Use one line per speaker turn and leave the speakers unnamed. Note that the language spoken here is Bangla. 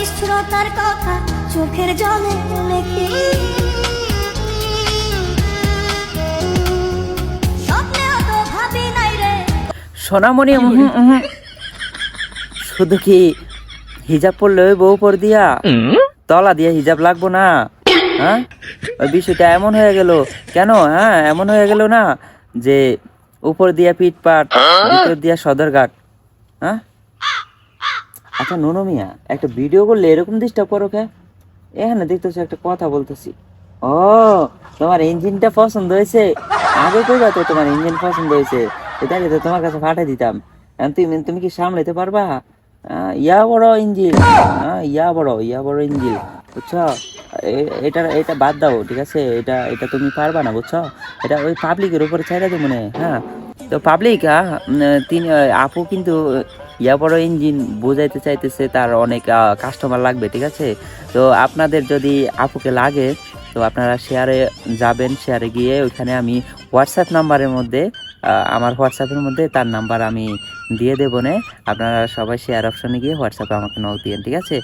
মিশ্রতার কথা চোখের জলে লেখি, স্বপ্নেও তো ভাবি নাই রে।
সোনামণি শুধু কি হিজাব পরলে ওই বউ পর দিয়া তলা দিয়া হিজাব লাগবো না? হ্যাঁ, ওই বিষয়টা এমন হয়ে গেল কেন? হ্যাঁ, এমন হয়ে গেল না যে উপর দিয়া পিটপাট, ভিতর দিয়া সদরঘাট। হ্যাঁ, আচ্ছা নুনু মিয়া, একটা ভিডিও করলে এরকম ডিস্টার্ব করো কে? এখানে দেখতেছি একটা কথা বলতেছি। ও, তোমার ইঞ্জিনটা পছন্দ হয়েছে? আগে কইবা তো তোমার ইঞ্জিন পছন্দ হয়েছে, এটাকে তো তোমার কাছে পাঠিয়ে দিতাম। এখন তুমি তুমি কি সামলাইতে পারবা? ইয়া বড় ইঞ্জিন, ইয়া বড় ইঞ্জিন, বুঝছো? এটা এটা বাদ দাও, ঠিক আছে? এটা এটা তুমি পারবা না, বুঝছো? এটা ওই পাবলিকের উপরে ছেড়ে দেবো মনে, হ্যাঁ। তো পাবলিক, তিনি আপু কিন্তু ইয়া বড় ইঞ্জিন বোঝাইতে চাইতেছে, তার অনেক কাস্টমার লাগবে, ঠিক আছে? তো আপনাদের যদি আপুকে লাগে, তো আপনারা শেয়ারে যাবেন, শেয়ারে গিয়ে ওইখানে আমি হোয়াটসঅ্যাপ নাম্বারের মধ্যে, আমার হোয়াটসঅ্যাপের মধ্যে তার নাম্বার আমি দিয়ে দেবো নে। আপনারা সবাই শেয়ার অপশনে গিয়ে হোয়াটসঅ্যাপে আমাকে নক দিয়েন, ঠিক আছে?